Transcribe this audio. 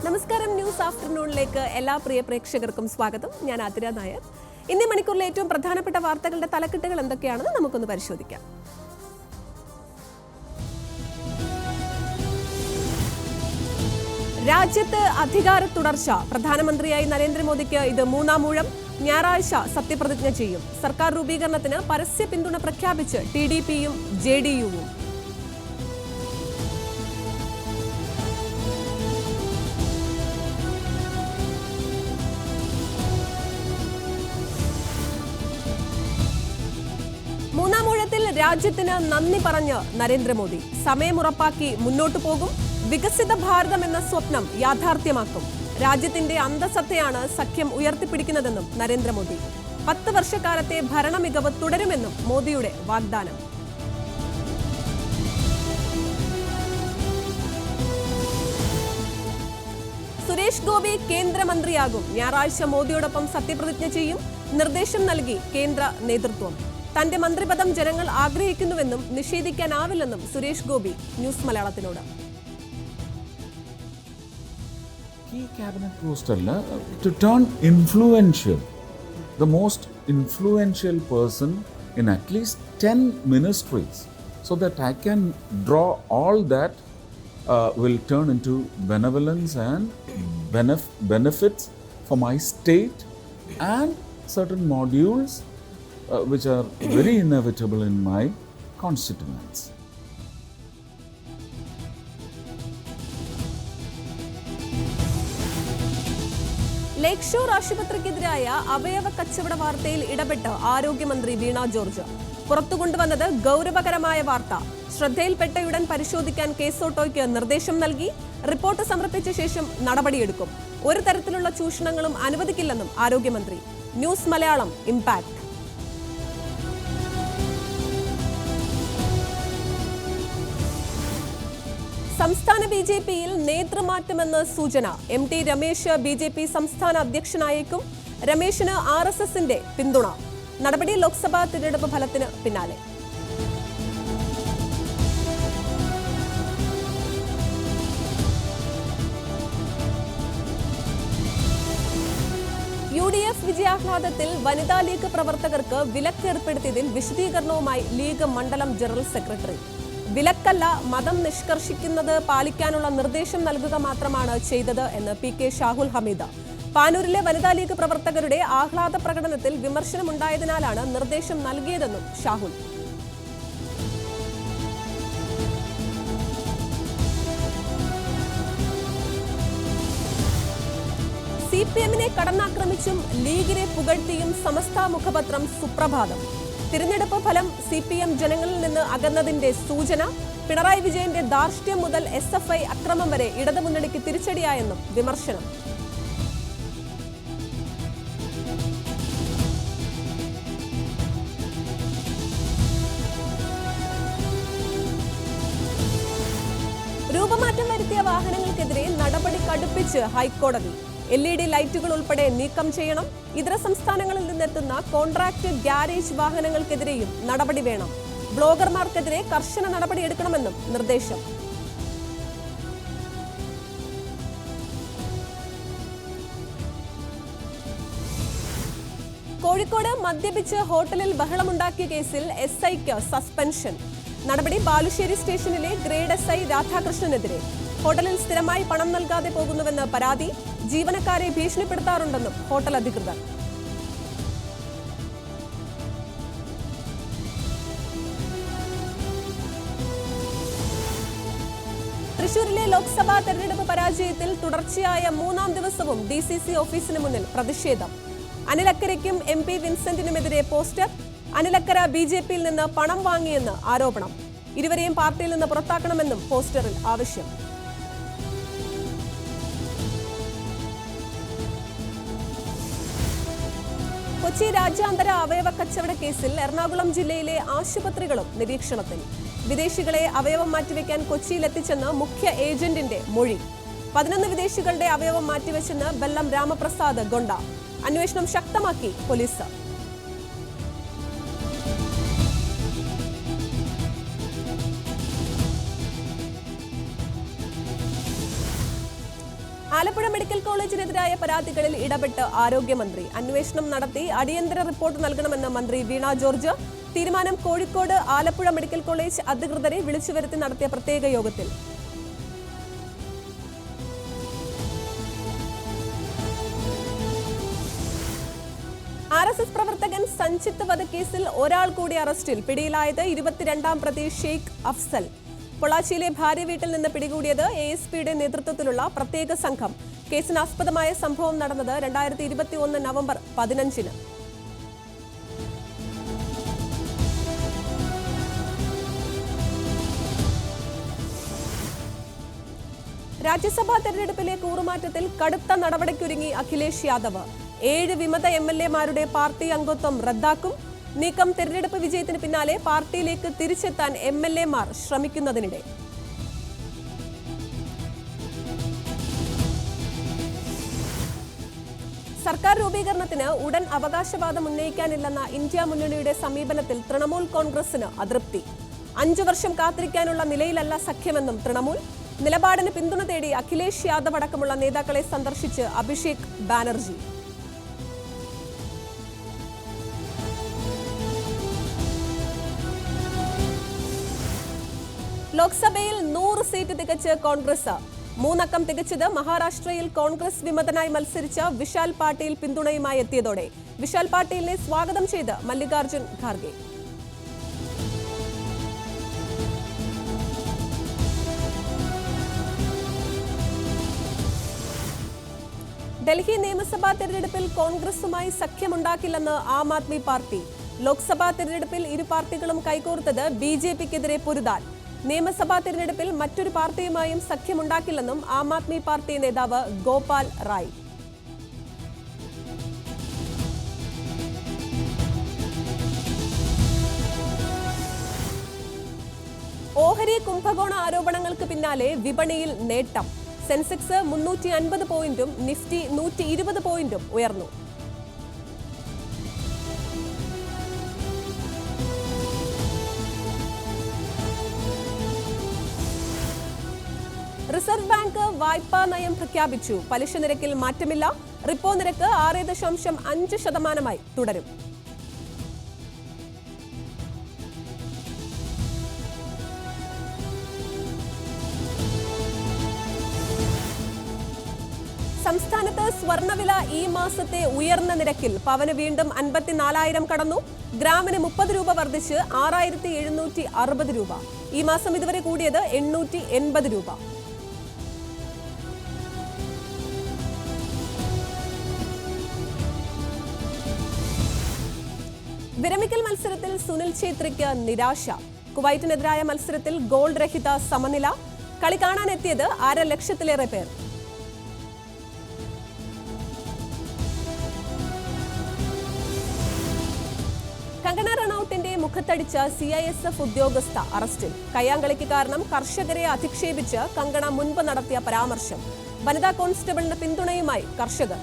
നമസ്കാരം. ന്യൂസ് ആഫ്റ്റർനൂണിലേക്ക് എല്ലാ പ്രിയ പ്രേക്ഷകർക്കും സ്വാഗതം. ഞാൻ ആതിര നായർ. ഇന്നീ മണിക്കൂറിലെ ഏറ്റവും പ്രധാനപ്പെട്ട വാർത്തകളുടെ തലക്കെട്ടുകൾ എന്തൊക്കെയാണെന്ന് നമുക്കൊന്ന് പരിശോധിക്കാം. രാജ്യത്ത് അധികാര തുടർച്ച. പ്രധാനമന്ത്രിയായി നരേന്ദ്രമോദിക്ക് ഇത് മൂന്നാം ഊഴം. ഞായറാഴ്ച സത്യപ്രതിജ്ഞ ചെയ്യും. സർക്കാർ രൂപീകരണത്തിന് പരസ്യ പിന്തുണ പ്രഖ്യാപിച്ച് TDPയും JDUവും. മൂന്നാം ഊഴത്തിൽ രാജ്യത്തിന് നന്ദി പറഞ്ഞ് നരേന്ദ്രമോദി. സമയമുറപ്പാക്കി മുന്നോട്ടു പോകും. വികസിത ഭാരതം എന്ന സ്വപ്നം യാഥാർത്ഥ്യമാക്കും. രാജ്യത്തിന്റെ അന്തസത്തയാണ് സഖ്യം ഉയർത്തിപ്പിടിക്കുന്നതെന്നും നരേന്ദ്രമോദി. 10 വർഷക്കാലത്തെ ഭരണ മികവ് തുടരുമെന്നും മോദിയുടെ വാഗ്ദാനം. സുരേഷ് ഗോപി കേന്ദ്രമന്ത്രിയാകും. ഞായറാഴ്ച മോദിയോടൊപ്പം സത്യപ്രതിജ്ഞ ചെയ്യും. നിർദ്ദേശം നൽകി കേന്ദ്ര നേതൃത്വം. തന്റെ മന്ത്രിപദം ജനങ്ങൾ ആഗ്രഹിക്കുന്നുവെന്നും നിഷേധിക്കാനാവില്ലെന്നും സുരേഷ് ഗോപി ന്യൂസ് മലയാളത്തിനോട്. Key cabinet post to turn influential, the most influential person in at least 10 ministries, so that I can draw all that will turn into benevolence and benefits for my state and certain modules which are very inevitable in my constituents. Lake shore ആശുപത്രിക്കെതിരായ അവയവ കച്ചവട വാർത്തയിൽ ഇടപെട്ട് ആരോഗ്യമന്ത്രി വീണ George. പുറത്തുകൊണ്ടുവന്നത് ഗൗരവകരമായ വാർത്ത. ശ്രദ്ധയിൽപ്പെട്ടയുടൻ പരിശോധിക്കാൻ കേസോട്ടോയ്ക്ക് നിർദ്ദേശം നൽകി. റിപ്പോർട്ട് സമർപ്പിച്ച ശേഷം നടപടിയെടുക്കും. ഒരു തരത്തിലുള്ള ചൂഷണങ്ങളും അനുവദിക്കില്ലെന്നും ആരോഗ്യമന്ത്രി. News Malayalam impact. സംസ്ഥാന BJPയിൽ നേതൃമാറ്റമെന്ന് സൂചന. MT രമേശ് BJP സംസ്ഥാന അധ്യക്ഷനായേക്കും. രമേശിന് RSSന്റെ പിന്തുണ. നടപടി ലോക്സഭാ തിരഞ്ഞെടുപ്പ് ഫലത്തിന് പിന്നാലെ. UDF വിജയാഹ്ലാദത്തിൽ വനിതാ ലീഗ് പ്രവർത്തകർക്ക് വിലക്ക് ഏർപ്പെടുത്തിയതിൽ വിശദീകരണവുമായി ലീഗ് മണ്ഡലം ജനറൽ സെക്രട്ടറി. വിലക്കല്ല, മതം നിഷ്കർഷിക്കുന്നത് പാലിക്കാനുള്ള നിർദ്ദേശം നൽകുക മാത്രമാണ് ചെയ്തത് എന്ന് PK ഷാഹുൽ ഹമീദ്. പാനൂരിലെ വനിതാ ലീഗ് പ്രവർത്തകരുടെ ആഹ്ലാദ പ്രകടനത്തിൽ വിമർശനമുണ്ടായതിനാലാണ് നിർദ്ദേശം നൽകിയതെന്നും ഷാഹുൽ. CPMനെ കടന്നാക്രമിച്ചും ലീഗിനെ പുകഴ്ത്തിയും സമസ്ത മുഖപത്രം സുപ്രഭാതം. തിരഞ്ഞെടുപ്പ് ഫലം CPM ജനങ്ങളിൽ നിന്ന് അകന്നതിന്റെ സൂചന. പിണറായി വിജയന്റെ ധാർഷ്ട്യം മുതൽ SFI അക്രമം വരെ ഇടതുമുന്നണിക്ക് തിരിച്ചടിയായെന്നും വിമർശനം. രൂപമാറ്റം വരുത്തിയ വാഹനങ്ങൾക്കെതിരെ നടപടി കടുപ്പിച്ച് ഹൈക്കോടതി. LED ലൈറ്റുകൾ ഉൾപ്പെടെ നീക്കം ചെയ്യണം. ഇതര സംസ്ഥാനങ്ങളിൽ നിന്നെത്തുന്ന കോൺട്രാക്ട് ഗ്യാരേജ് വാഹനങ്ങൾക്കെതിരെയും നടപടി വേണം. ബ്ലോഗർമാർക്കെതിരെ കർശന നടപടിയെടുക്കണമെന്നും നിർദ്ദേശം. കോഴിക്കോട് മദ്യപിച്ച് ഹോട്ടലിൽ ബഹളമുണ്ടാക്കിയ കേസിൽ SIക്ക് സസ്പെൻഷൻ. നടപടി ബാലുശ്ശേരി സ്റ്റേഷനിലെ ഗ്രേഡ് SI രാധാകൃഷ്ണനെതിരെ. ഹോട്ടലിൽ സ്ഥിരമായി പണം നൽകാതെ പോകുന്നുവെന്ന് പരാതി. ജീവനക്കാരെ ഭീഷണിപ്പെടുത്താറുണ്ടെന്നും ഹോട്ടൽ അധികൃതർ. തൃശൂരിലെ ലോക്സഭാ തെരഞ്ഞെടുപ്പ് പരാജയത്തിൽ തുടർച്ചയായ 3-ാം ദിവസവും DCC ഓഫീസിന് മുന്നിൽ പ്രതിഷേധം. അനിലക്കരയ്ക്കും MP വിൻസെന്റിനുമെതിരെ പോസ്റ്റർ. അനിലക്കര BJPയിൽ നിന്ന് പണം വാങ്ങിയെന്ന് ആരോപണം. ഇരുവരെയും പാർട്ടിയിൽ നിന്ന് പുറത്താക്കണമെന്നും പോസ്റ്ററിൽ ആവശ്യം. കൊച്ചി രാജ്യാന്തര അവയവ കച്ചവട കേസിൽ എറണാകുളം ജില്ലയിലെ ആശുപത്രികളും നിരീക്ഷണത്തിൽ. വിദേശികളെ അവയവം മാറ്റിവെക്കാൻ കൊച്ചിയിലെത്തിച്ചെന്ന് മുഖ്യ ഏജന്റിന്റെ മൊഴി. 11 വിദേശികളുടെ അവയവം മാറ്റിവെച്ചെന്ന് ബെല്ലം രാമപ്രസാദ് ഗൊണ്ട. അന്വേഷണം ശക്തമാക്കി പോലീസ്. ആലപ്പുഴ മെഡിക്കൽ കോളേജിനെതിരായ പരാതികളിൽ ഇടപെട്ട് ആരോഗ്യമന്ത്രി. അന്വേഷണം നടത്തി അടിയന്തര റിപ്പോർട്ട് നൽകണമെന്ന് മന്ത്രി വീണ ജോർജ്. തീരുമാനം കോഴിക്കോട് ആലപ്പുഴ മെഡിക്കൽ കോളേജ് അധികൃതരെ വിളിച്ചുവരുത്തി നടത്തിയ പ്രത്യേക യോഗത്തിൽ. RSS പ്രവർത്തകൻ സഞ്ജിത്ത് വധക്കേസിൽ ഒരാൾ കൂടി അറസ്റ്റിൽ. പിടിയിലായത് 22-ാം പ്രതി ഷെയ്ഖ് അഫ്സൽ. പൊള്ളാച്ചിയിലെ ഭാര്യ വീട്ടിൽ നിന്ന് പിടികൂടിയത് ASPയുടെ നേതൃത്വത്തിലുള്ള പ്രത്യേക സംഘം. കേസിനാസ്പദമായ സംഭവം നടന്നത് 2021 നവംബർ 15-ന്. രാജ്യസഭാ തെരഞ്ഞെടുപ്പിലെ കൂറുമാറ്റത്തിൽ കടുത്ത നടപടിക്കൊരുങ്ങി അഖിലേഷ് യാദവ്. 7 വിമത MLA-മാരുടെ പാർട്ടി അംഗത്വം റദ്ദാക്കും. നീക്കം തെരഞ്ഞെടുപ്പ് വിജയത്തിന് പിന്നാലെ പാർട്ടിയിലേക്ക് തിരിച്ചെത്താൻ MLA-മാർ ശ്രമിക്കുന്നതിനിടെ. സർക്കാർ രൂപീകരണത്തിന് ഉടൻ അവകാശവാദം ഉന്നയിക്കാനില്ലെന്ന ഇന്ത്യ മുന്നണിയുടെ സമീപനത്തിൽ തൃണമൂൽ കോൺഗ്രസിന് അതൃപ്തി. 5 വർഷം കാത്തിരിക്കാനുള്ള നിലയിലല്ല സഖ്യമെന്നും തൃണമൂൽ. നിലപാടിന് പിന്തുണ തേടി അഖിലേഷ് യാദവ് അടക്കമുള്ള നേതാക്കളെ സന്ദർശിച്ച് അഭിഷേക് ബാനർജി. ലോക്സഭയിൽ 100 സീറ്റ് തികച്ച് കോൺഗ്രസ്. 3 അക്കം തികച്ചത് മഹാരാഷ്ട്രയിൽ കോൺഗ്രസ് വിമതനായി മത്സരിച്ച വിശാൽ പാട്ടീൽ പിന്തുണയുമായി എത്തിയതോടെ. വിശാൽ പാട്ടീലിനെ സ്വാഗതം ചെയ്ത് മല്ലികാർജുൻ ഖാർഗെ. ഡൽഹി നിയമസഭാ തെരഞ്ഞെടുപ്പിൽ കോൺഗ്രസുമായി സഖ്യമുണ്ടാക്കില്ലെന്ന് ആം ആദ്മി പാർട്ടി. ലോക്സഭാ തെരഞ്ഞെടുപ്പിൽ ഇരു പാർട്ടികളും കൈകോർത്തത് BJPക്കെതിരെ പൊരുതാൻ. നിയമസഭാ തെരഞ്ഞെടുപ്പിൽ മറ്റൊരു പാർട്ടിയുമായും സഖ്യമുണ്ടാക്കില്ലെന്നും ആം ആദ്മി പാർട്ടി നേതാവ് ഗോപാൽ റായ്. ഓഹരി കുംഭകോണ ആരോപണങ്ങൾക്ക് പിന്നാലെ വിപണിയിൽ നേട്ടം. സെൻസെക്സ് 350 പോയിന്റും നിഫ്റ്റി 120 പോയിന്റും ഉയർന്നു. റിസർവ് ബാങ്ക് വായ്പാ നയം പ്രഖ്യാപിച്ചു. പലിശ നിരക്കിൽ മാറ്റമില്ല. റിപ്പോ നിരക്ക് 6.5% തുടരും. സംസ്ഥാനത്ത് സ്വർണ്ണവില ഈ മാസത്തെ ഉയർന്ന നിരക്കിൽ. പവന് വീണ്ടും 54,000 കടന്നു. ഗ്രാമിന് 30 രൂപ വർദ്ധിച്ച് 6,760 രൂപ. ഈ മാസം ഇതുവരെ കൂടിയത് 880 രൂപ. വിരമിക്കൽ മത്സരത്തിൽ സുനിൽ ഛേത്രിക്ക് നിരാശ. കുവൈറ്റിനെതിരായ മത്സരത്തിൽ ഗോൾ രഹിത സമനില. കളി കാണാനെത്തിയത് 1.5 ലക്ഷത്തിലേറെ പേർ. കങ്കണ റണൌട്ടിന്റെ മുഖത്തടിച്ച CISF ഉദ്യോഗസ്ഥ അറസ്റ്റിൽ. കയ്യാങ്കളിക്ക് കാരണം കർഷകരെ അധിക്ഷേപിച്ച് കങ്കണ മുൻപ് നടത്തിയ പരാമർശം. വനിതാ കോൺസ്റ്റബിളിന് പിന്തുണയുമായി കർഷകർ.